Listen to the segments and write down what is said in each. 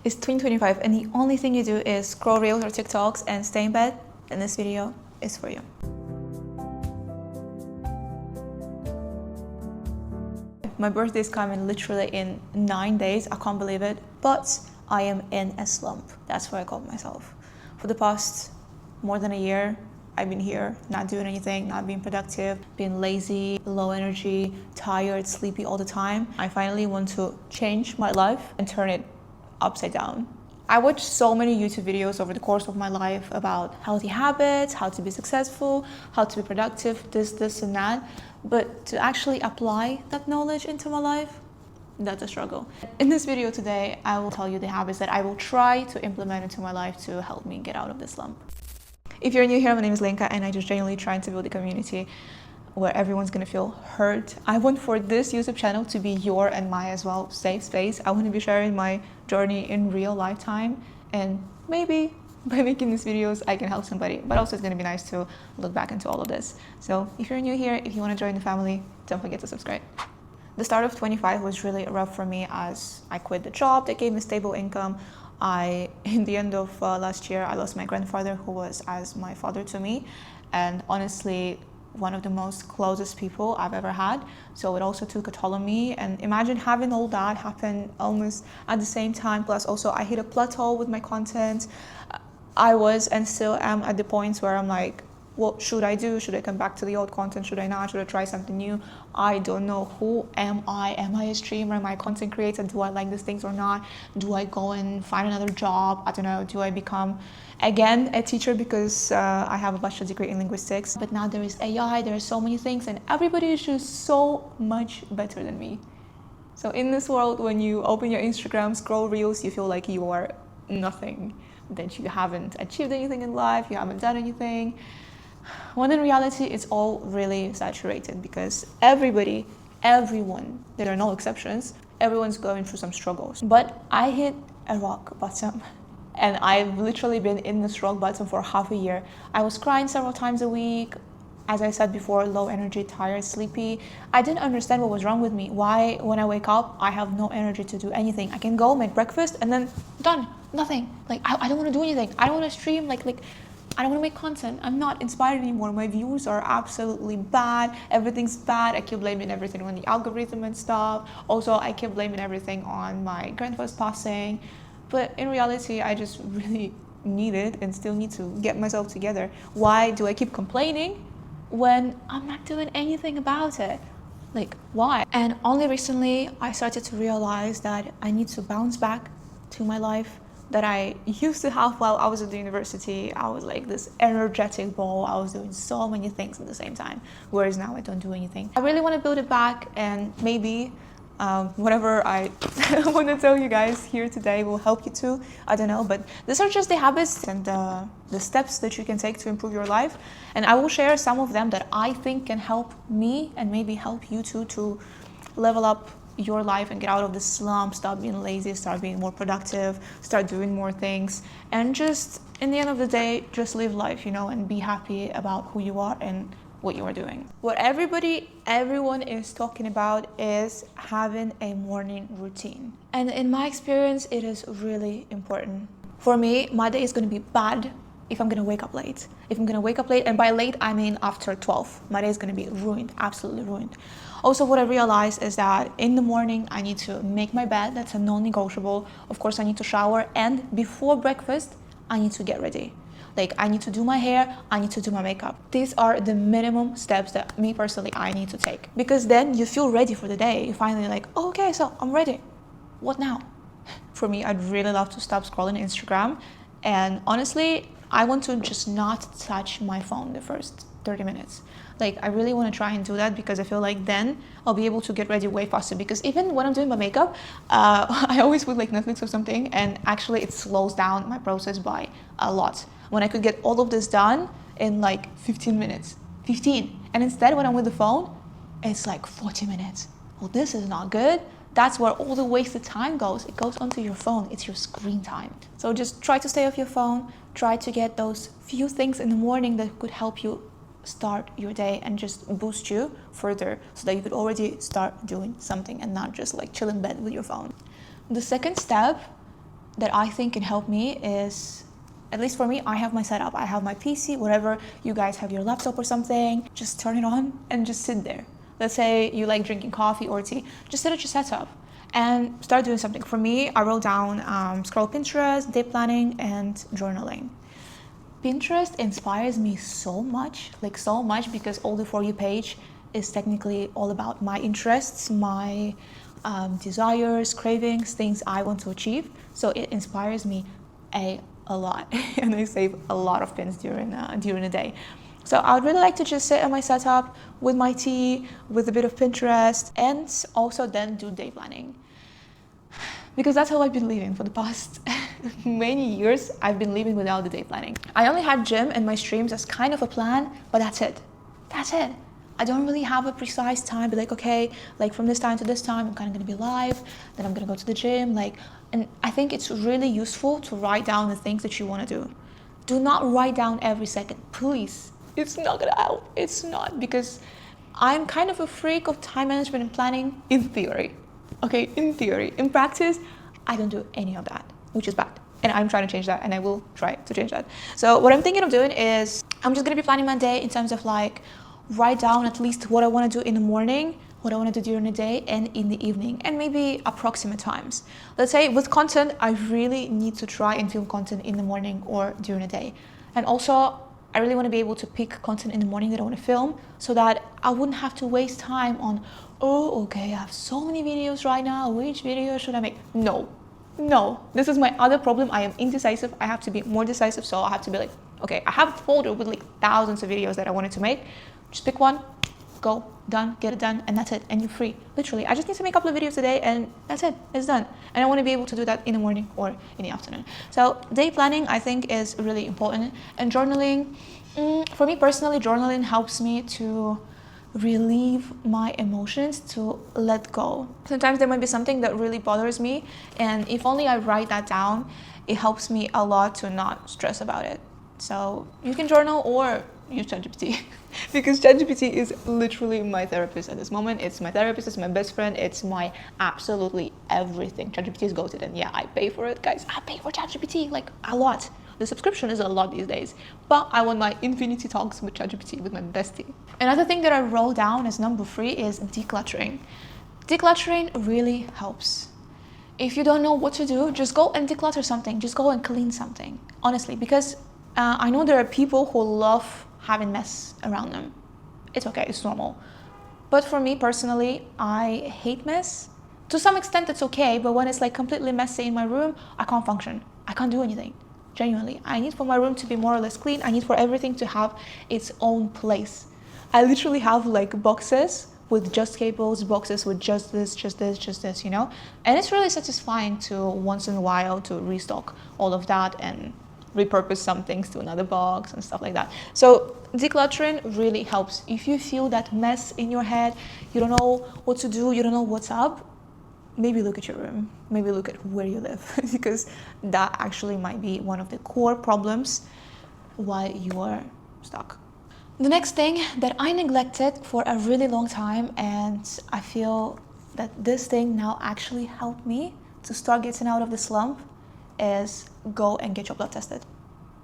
It's 2025 and the only thing you do is scroll reels or TikToks and stay in bed, then this video is for you. My birthday is coming literally in 9 days. I can't believe it, but I am in a slump. That's what I call myself. For the past more than a year, I've been here, not doing anything, not being productive, being lazy, low energy, tired, sleepy all the time. I finally want to change my life and turn it upside down. I watched so many YouTube videos over the course of my life about healthy habits, how to be successful, how to be productive, this and that. But to actually apply that knowledge into my life, that's a struggle. In this video today, I will tell you the habits that I will try to implement into my life to help me get out of this slump. If you're new here, my name is Lenka and I just genuinely trying to build a community where everyone's gonna feel heard. I want for this YouTube channel to be your and my as well safe space. I want to be sharing my journey in real lifetime, and maybe by making these videos I can help somebody, but also it's gonna be nice to look back into all of this. So if you're new here, if you want to join the family, don't forget to subscribe. The start of 25 was really rough for me as I quit the job that gave me stable income. In the end of last year, I lost my grandfather, who was as my father to me, and honestly one of the most closest people I've ever had. So it also took a toll on me, and imagine having all that happen almost at the same time. Plus also I hit a plateau with my content. I was and still am at the points where I'm like, what should I do? Should I come back to the old content? Should I not? Should I try something new? I don't know. Who am I? Am I a streamer? Am I a content creator? Do I like these things or not? Do I go and find another job? I don't know. Do I become, again, a teacher because I have a bachelor's degree in linguistics? But now there is AI, there are so many things, and everybody is just so much better than me. So in this world, when you open your Instagram, scroll reels, you feel like you are nothing, that you haven't achieved anything in life, you haven't done anything. When in reality, it's all really saturated because everyone, there are no exceptions, everyone's going through some struggles. But I hit a rock bottom, and I've literally been in this rock bottom for half a year. I was crying several times a week. As I said before, low energy, tired, sleepy. I didn't understand what was wrong with me. Why, when I wake up, I have no energy to do anything. I can go make breakfast and then done, nothing. Like I don't want to do anything. I don't want to stream. Like I don't want to make content. I'm not inspired anymore. My views are absolutely bad. Everything's bad. I keep blaming everything on the algorithm and stuff. Also, I keep blaming everything on my grandfather's passing. But in reality, I just really needed and still need to get myself together. Why do I keep complaining when I'm not doing anything about it? Like, why? And only recently, I started to realize that I need to bounce back to my life that I used to have while I was at the university. I was like this energetic ball. I was doing so many things at the same time, whereas now I don't do anything. I really want to build it back, and maybe whatever I want to tell you guys here today will help you too. I don't know, but these are just the habits and the steps that you can take to improve your life, and I will share some of them that I think can help me and maybe help you too to level up your life and get out of the slump, stop being lazy, start being more productive, start doing more things, and just in the end of the day, just live life, and be happy about who you are and what you are doing. What everyone is talking about is having a morning routine. And in my experience, it is really important. For me, my day is going to be bad if I'm going to wake up late. If I'm going to wake up late, and by late, I mean after 12, my day is going to be ruined, absolutely ruined. Also, what I realized is that in the morning, I need to make my bed. That's a non-negotiable. Of course, I need to shower, and before breakfast, I need to get ready. Like, I need to do my hair, I need to do my makeup. These are the minimum steps that me personally, I need to take. Because then you feel ready for the day. You're finally like, oh, okay, so I'm ready. What now? For me, I'd really love to stop scrolling Instagram. And honestly, I want to just not touch my phone the first 30 minutes. Like, I really want to try and do that because I feel like then I'll be able to get ready way faster. Because even when I'm doing my makeup, I always put like Netflix or something, and actually it slows down my process by a lot. When I could get all of this done in like 15 minutes, and instead when I'm with the phone, it's like 40 minutes. Well, this is not good. That's where all the wasted time goes. It goes onto your phone. It's your screen time. So just try to stay off your phone. Try to get those few things in the morning that could help you start your day and just boost you further so that you could already start doing something and not just like chill in bed with your phone. The second step that I think can help me is, at least for me, I have my setup. I have my PC, whatever. You guys have your laptop or something. Just turn it on and just sit there. Let's say you like drinking coffee or tea. Just sit at your setup and start doing something. For me, I wrote down scroll Pinterest, day planning, and journaling. Pinterest inspires me so much, because all the For You page is technically all about my interests, my desires, cravings, things I want to achieve. So it inspires me a lot, and I save a lot of pins during the day. So I would really like to just sit at my setup with my tea, with a bit of Pinterest, and also then do day planning. Because that's how I've been living for the past many years. I've been living without the day planning. I only had gym and my streams as kind of a plan, but that's it. I don't really have a precise time, but like, okay, like from this time to this time, I'm kind of gonna be live, then I'm gonna go to the gym, and I think it's really useful to write down the things that you wanna do. Do not write down every second, please. It's not gonna help, it's not, because I'm kind of a freak of time management and planning in theory. Okay, in theory. In practice, I don't do any of that, which is bad. And I'm trying to change that, and I will try to change that. So what I'm thinking of doing is, I'm just gonna be planning my day in terms of write down at least what I want to do in the morning, what I want to do during the day, and in the evening, and maybe approximate times. Let's say with content, I really need to try and film content in the morning or during the day. And also, I really want to be able to pick content in the morning that I want to film, so that I wouldn't have to waste time on, oh, okay, I have so many videos right now, which video should I make? No, this is my other problem. I am indecisive. I have to be more decisive, so I have to be like, okay, I have a folder with thousands of videos that I wanted to make. Just pick one, go, done, get it done, and that's it, and you're free. Literally, I just need to make a couple of videos a day, and that's it, it's done. And I want to be able to do that in the morning or in the afternoon. So day planning, I think, is really important. And journaling, for me personally, journaling helps me to relieve my emotions, to let go. Sometimes there might be something that really bothers me, and if only I write that down, it helps me a lot to not stress about it. So you can journal or use ChatGPT because ChatGPT is literally my therapist at this moment. It's my therapist, it's my best friend, it's my absolutely everything. ChatGPT is goated, and yeah, I pay for it, guys. I pay for ChatGPT a lot. The subscription is a lot these days, but I want my infinity talks with ChatGPT, with my bestie. Another thing that I wrote down as number 3 is decluttering. Decluttering really helps. If you don't know what to do, just go and declutter something. Just go and clean something, honestly, because I know there are people who love having mess around them. It's okay, it's normal. But for me personally, I hate mess. To some extent, it's okay, but when it's completely messy in my room, I can't function. I can't do anything. Genuinely, I need for my room to be more or less clean. I need for everything to have its own place. I literally have boxes with just cables, boxes with just this, you know? And it's really satisfying to once in a while to restock all of that and repurpose some things to another box and stuff like that. So decluttering really helps. If you feel that mess in your head, you don't know what to do, you don't know what's up, maybe look at your room, maybe look at where you live, because that actually might be one of the core problems why you are stuck. The next thing that I neglected for a really long time, and I feel that this thing now actually helped me to start getting out of the slump, is go and get your blood tested.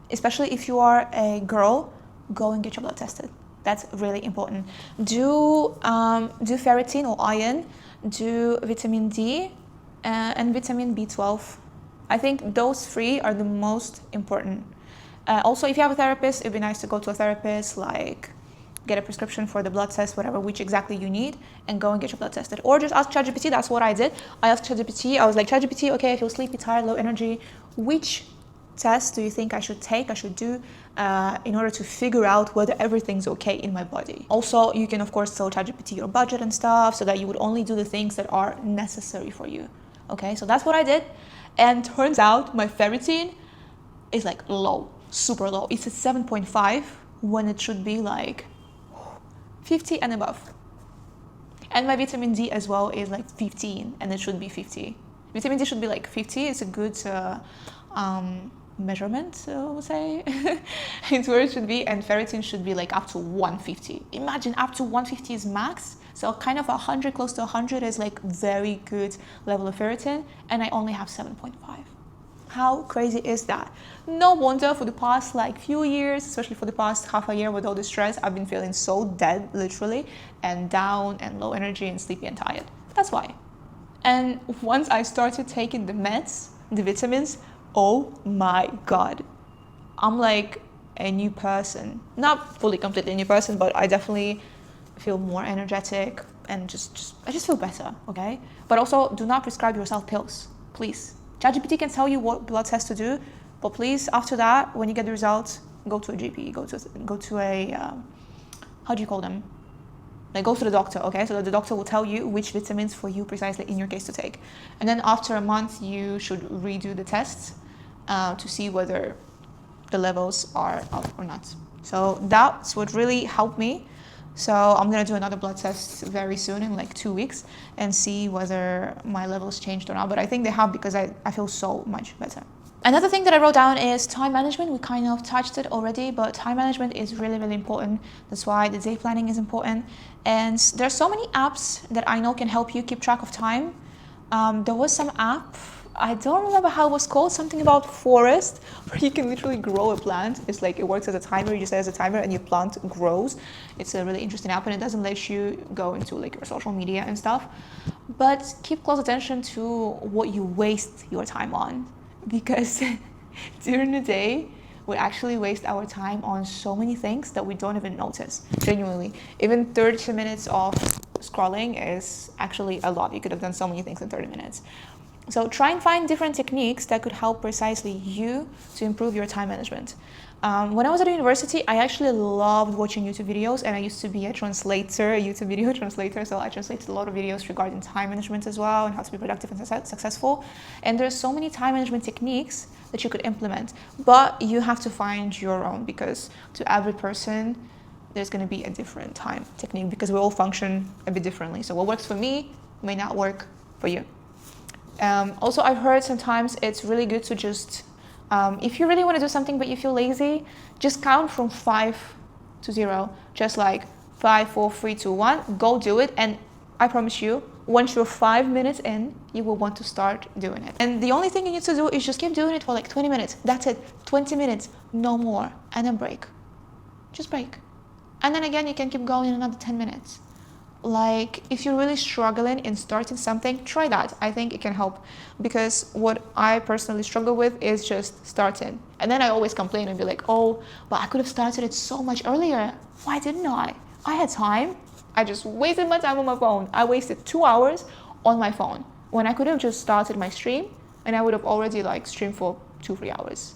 Especially if you are a girl, go and get your blood tested. That's really important. Do ferritin or iron, do vitamin D and vitamin B12. I think those 3 are the most important. Also, if you have a therapist, it'd be nice to go to a therapist, get a prescription for the blood test, whatever, which exactly you need, and go and get your blood tested. Or just ask ChatGPT. That's what I did. I asked ChatGPT. I was like, ChatGPT, okay, I feel sleepy, tired, low energy. Which test do you think I should do in order to figure out whether everything's okay in my body? Also, you can, of course, tell ChatGPT your budget and stuff so that you would only do the things that are necessary for you. Okay, so that's what I did. And turns out my ferritin is low, super low. It's at 7.5 when it should be 50 and above. And my vitamin D as well is 15, and it should be 50. Vitamin D should be 50. It's a good measurement, I would say. It's where it should be. And ferritin should be up to 150. Imagine, up to 150 is max. So kind of 100, close to 100 is very good level of ferritin, and I only have 7.5. How crazy is that? No wonder for the past like few years, especially for the past half a year with all the stress, I've been feeling so dead, literally, and down and low energy and sleepy and tired. That's why. And once I started taking the meds, the vitamins, oh my God, I'm like a new person. Not fully completely new person, but I definitely feel more energetic and I just feel better, okay? But also do not prescribe yourself pills, please. ChatGPT can tell you what blood test to do, but please, after that, when you get the results, go to a GP, go to a how do you call them? Like, go to the doctor, okay? So that the doctor will tell you which vitamins for you precisely in your case to take. And then after a month, you should redo the tests to see whether the levels are up or not. So that's what really helped me. So I'm gonna do another blood test very soon in like 2 weeks and see whether my levels changed or not. But I think they have, because I feel so much better. Another thing that I wrote down is time management. We kind of touched it already, but time management is really, really important. That's why the day planning is important. And there's so many apps that I know can help you keep track of time. There was some app, I don't remember how it was called, something about forest, where you can literally grow a plant. It's like, it works as a timer, you set as a timer and your plant grows. It's a really interesting app and it doesn't let you go into like your social media and stuff. But keep close attention to what you waste your time on. Because during the day, we actually waste our time on so many things that we don't even notice, genuinely. Even 30 minutes of scrolling is actually a lot. You could have done so many things in 30 minutes. So try and find different techniques that could help precisely you to improve your time management. When I was at university, I actually loved watching YouTube videos, and I used to be a translator, a YouTube video translator. So I translated a lot of videos regarding time management as well, and how to be productive and successful. And there's so many time management techniques that you could implement, but you have to find your own, because to every person, there's going to be a different time technique, because we all function a bit differently. So what works for me may not work for you. Also, I've heard sometimes it's really good to just, if you really want to do something but you feel lazy, just count from 5 to 0. Just like 5, 4, 3, 2, 1. Go do it. And I promise you, once you're 5 minutes in, you will want to start doing it. And the only thing you need to do is just keep doing it for like 20 minutes. That's it. 20 minutes, no more. And then break. Just break. And then again, you can keep going in another 10 minutes. Like, if you're really struggling in starting something, try that. I think it can help, because what I personally struggle with is just starting. And then I always complain and be like, oh, but I could have started it so much earlier. Why didn't I? I had time. I just wasted my time on my phone. I wasted 2 hours on my phone when I could have just started my stream, and I would have already like streamed for 2-3 hours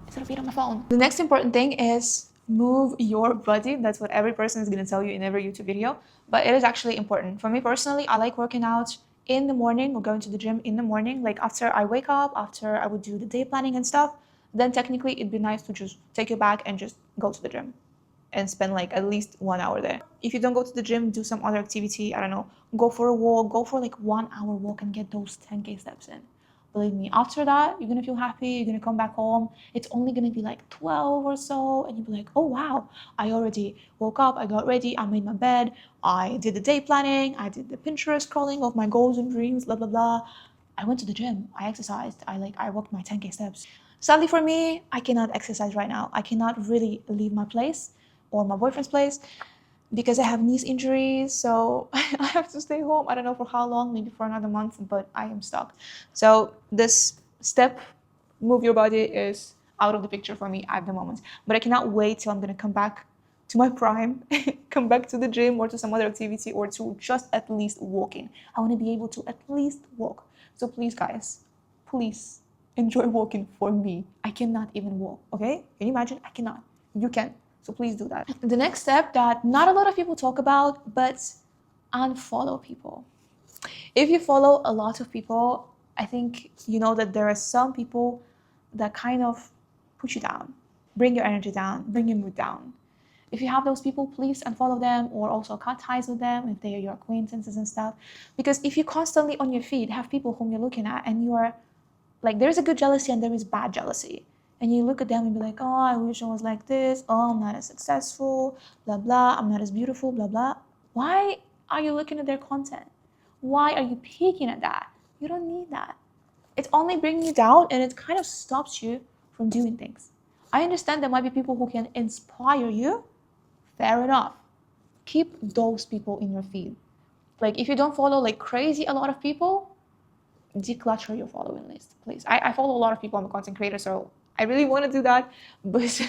instead of being on my phone. The next important thing is move your body. That's what every person is going to tell you in every YouTube video, but it is actually important. For me personally, I like working out in the morning or going to the gym in the morning. Like after I wake up, after I would do the day planning and stuff, then technically it'd be nice to just take your bag and just go to the gym and spend like at least 1 hour there. If you don't go to the gym, do some other activity. I don't know, go for a walk, go for like 1 hour walk and get those 10K steps in. Believe me, after that, you're gonna feel happy, you're gonna come back home. It's only gonna be like 12 or so, and you'll be like, oh wow, I already woke up, I got ready, I made my bed, I did the day planning, I did the Pinterest scrolling of my goals and dreams, blah, blah, blah. I went to the gym, I exercised, I walked my 10K steps. Sadly for me, I cannot exercise right now. I cannot really leave my place or my boyfriend's place, because I have knee injuries, so I have to stay home. I don't know for how long, maybe for another month, but I am stuck. So this step, move your body, is out of the picture for me at the moment. But I cannot wait till I'm gonna come back to my prime, come back to the gym or to some other activity, or to just at least walking. I wanna be able to at least walk. So please guys, please enjoy walking for me. I cannot even walk, okay? Can you imagine? I cannot. You can. So please do that. The next step that not a lot of people talk about, but unfollow people. If you follow a lot of people, I think you know that there are some people that kind of put you down, bring your energy down, bring your mood down. If you have those people, please unfollow them, or also cut ties with them if they are your acquaintances and stuff. Because if you constantly on your feed have people whom you're looking at, and you are like, there's a good jealousy and there is bad jealousy. And you look at them and be like, oh, I wish I was like this. Oh, I'm not as successful, blah, blah. I'm not as beautiful, blah, blah. Why are you looking at their content? Why are you peeking at that? You don't need that. It's only bringing you down, and it kind of stops you from doing things. I understand there might be people who can inspire you. Fair enough. Keep those people in your feed. Like, if you don't follow like crazy a lot of people, declutter your following list, please. I follow a lot of people. I'm a content creator, so I really want to do that, but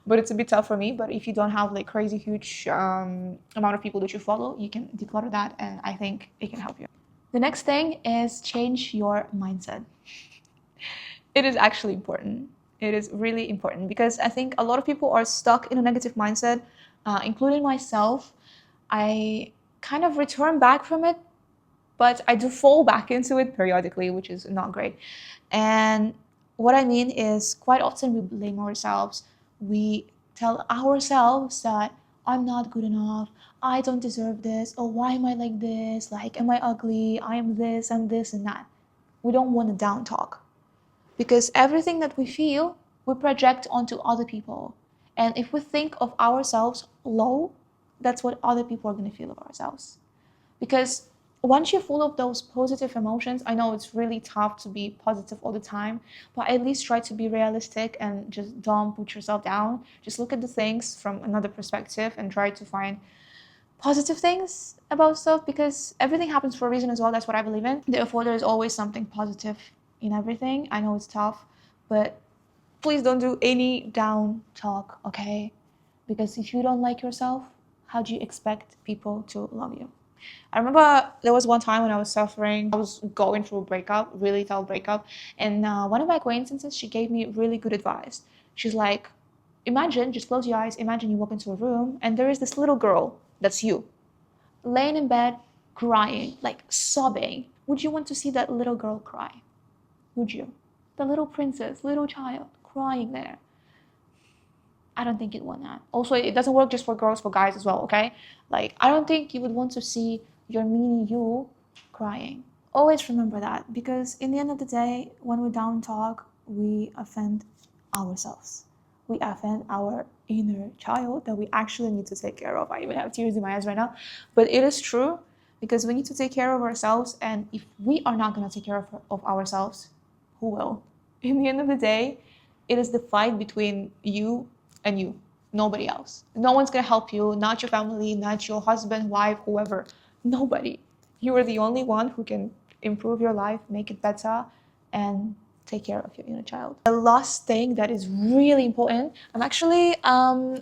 but it's a bit tough for me. But if you don't have like crazy huge amount of people that you follow, you can declutter that, and I think it can help you. The next thing is change your mindset. It is actually important. It is really important because I think a lot of people are stuck in a negative mindset, including myself. I kind of return back from it, but I do fall back into it periodically, which is not great. And what I mean is, quite often we blame ourselves. We tell ourselves that I'm not good enough, I don't deserve this, or why am I like this? Like, am I ugly? I am this and this and that. We don't want to down talk, because everything that we feel, we project onto other people. And if we think of ourselves low, that's what other people are going to feel of ourselves. Because once you're full of those positive emotions, I know it's really tough to be positive all the time, but at least try to be realistic and just don't put yourself down. Just look at the things from another perspective and try to find positive things about stuff, because everything happens for a reason as well. That's what I believe in. Therefore, there's always something positive in everything. I know it's tough, but please don't do any down talk, okay? Because if you don't like yourself, how do you expect people to love you? I remember there was one time when I was suffering. I was going through a breakup, really tough breakup. And one of my acquaintances, she gave me really good advice. She's like, imagine, just close your eyes, imagine you walk into a room and there is this little girl, that's you, laying in bed, crying, like sobbing. Would you want to see that little girl cry? Would you? The little princess, little child, crying there. I don't think you'd want that. Also, it doesn't work just for girls, for guys as well, okay? Like, I don't think you would want to see your mini you crying. Always remember that, because in the end of the day, when we down talk, we offend ourselves. We offend our inner child that we actually need to take care of. I even have tears in my eyes right now. But it is true, because we need to take care of ourselves, and if we are not going to take care of ourselves, who will? In the end of the day, it is the fight between you and you, nobody else. No one's gonna help you, not your family, not your husband, wife, whoever, nobody. You are the only one who can improve your life, make it better, and take care of your inner child. The last thing that is really important, I'm actually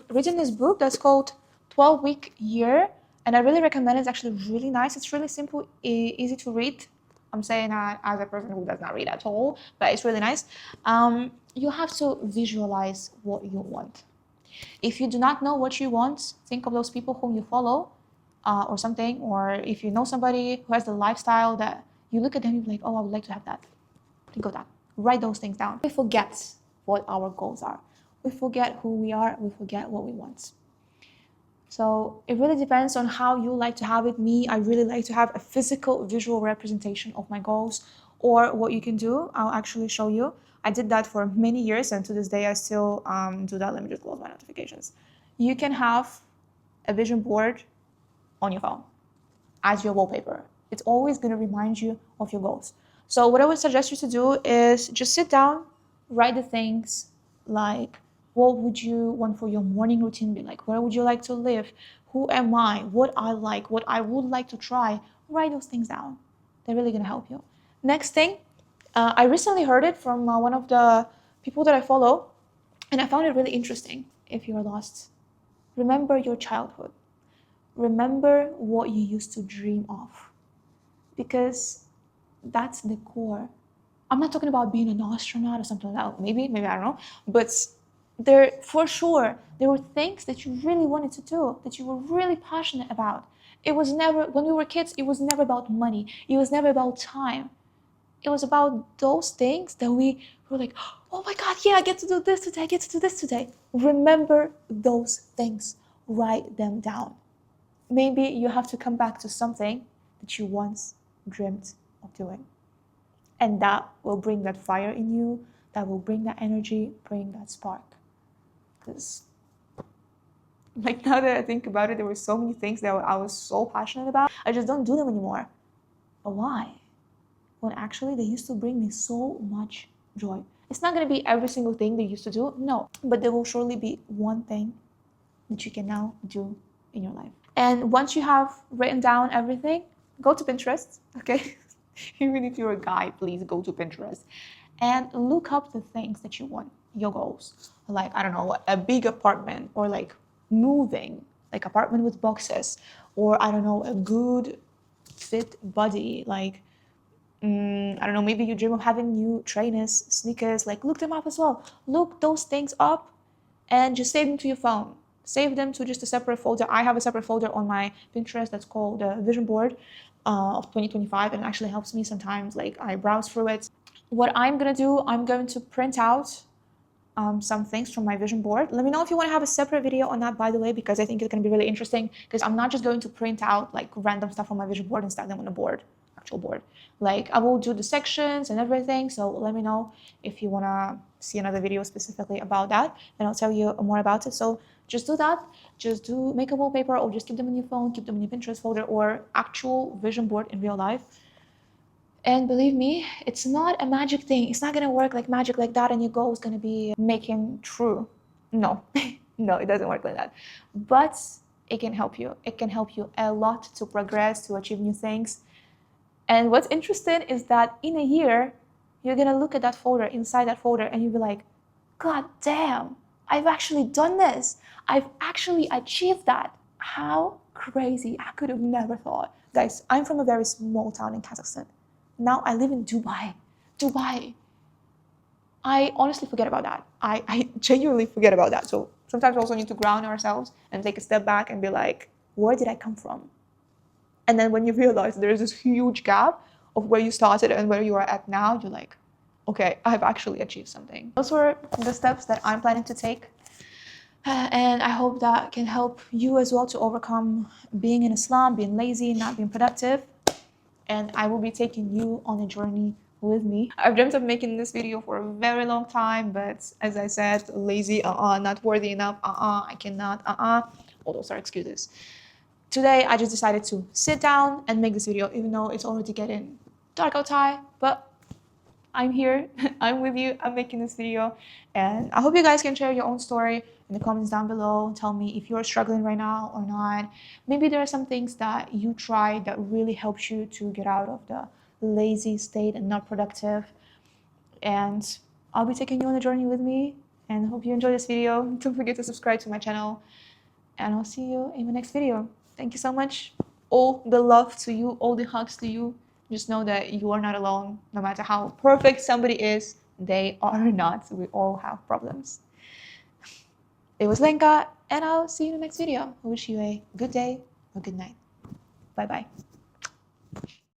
reading this book that's called 12-Week Year, and I really recommend it. It's actually really nice. It's really simple, easy to read. I'm saying that as a person who does not read at all, but it's really nice. You have to visualize what you want. If you do not know what you want, think of those people whom you follow or something. Or if you know somebody who has the lifestyle that you look at them, you're like, oh, I would like to have that. Think of that. Write those things down. We forget what our goals are. We forget who we are. We forget what we want. So it really depends on how you like to have it. Me, I really like to have a physical, visual representation of my goals. Or what you can do, I'll actually show you. I did that for many years, and to this day I still do that. Let me just close my notifications. You can have a vision board on your phone as your wallpaper. It's always going to remind you of your goals. So what I would suggest you to do is just sit down, write the things like, what would you want for your morning routine be like? Where would you like to live? Who am I? What I like? What I would like to try? Write those things down. They're really going to help you. Next thing, I recently heard it from one of the people that I follow, and I found it really interesting. If you're lost, remember your childhood. Remember what you used to dream of, because that's the core. I'm not talking about being an astronaut or something like that. Maybe, I don't know. But there, for sure, there were things that you really wanted to do, that you were really passionate about. It was never, when we were kids, it was never about money. It was never about time. It was about those things that we were like, oh my God, yeah, I get to do this today, I get to do this today. Remember those things. Write them down. Maybe you have to come back to something that you once dreamt of doing. And that will bring that fire in you, that will bring that energy, bring that spark. Because like, now that I think about it, there were so many things that I was so passionate about. I just don't do them anymore. But why? when actually they used to bring me so much joy. It's not going to be every single thing they used to do, no, but there will surely be one thing that you can now do in your life. And once you have written down everything, go to Pinterest, okay? Even if you're a guy, please go to Pinterest and look up the things that you want, your goals. Like, I don't know, a big apartment, or like moving, like apartment with boxes, or I don't know, a good fit body, like I don't know, maybe you dream of having new trainers, sneakers, like look them up as well. Look those things up and just save them to your phone. Save them to just a separate folder. I have a separate folder on my Pinterest that's called the Vision Board of 2025, and it actually helps me sometimes. Like I browse through it. What I'm gonna do, I'm going to print out some things from my vision board. Let me know if you want to have a separate video on that, by the way, because I think it's going to be really interesting, because I'm not just going to print out like random stuff from my vision board and stack them on a board, actual board. Like I will do the sections and everything. So let me know if you want to see another video specifically about that, and I'll tell you more about it. So just do that. Just make a wallpaper, or just keep them on your phone, keep them in your Pinterest folder, or actual vision board in real life. And believe me, it's not a magic thing. It's not going to work like magic like that and your goal is going to be making true. No, no, it doesn't work like that. But it can help you. It can help you a lot to progress, to achieve new things. And what's interesting is that in a year, you're going to look at that folder, inside that folder, and you'll be like, God damn, I've actually done this. I've actually achieved that. How crazy. I could have never thought. Guys, I'm from a very small town in Kazakhstan. Now I live in Dubai. I honestly forget about that. I genuinely forget about that. So sometimes we also need to ground ourselves and take a step back and be like, where did I come from? And then when you realize there is this huge gap of where you started and where you are at now, you're like, okay, I've actually achieved something. Those were the steps that I'm planning to take. And I hope that can help you as well to overcome being in a slump, being lazy, not being productive. And I will be taking you on a journey with me. I've dreamt of making this video for a very long time, but as I said, lazy, not worthy enough, I cannot, all those are excuses. Today, I just decided to sit down and make this video, even though it's already getting dark outside, but I'm here, I'm with you, I'm making this video, and I hope you guys can share your own story in the comments down below. Tell me if you're struggling right now or not. Maybe there are some things that you tried that really helps you to get out of the lazy state and not productive. And I'll be taking you on a journey with me, and hope you enjoy this video. Don't forget to subscribe to my channel, and I'll see you in the next video. Thank you so much. All the love to you, all the hugs to you. Just know that you are not alone. No matter how perfect somebody is, they are not. We all have problems. It was Lenka, and I'll see you in the next video. I wish you a good day or good night. Bye-bye.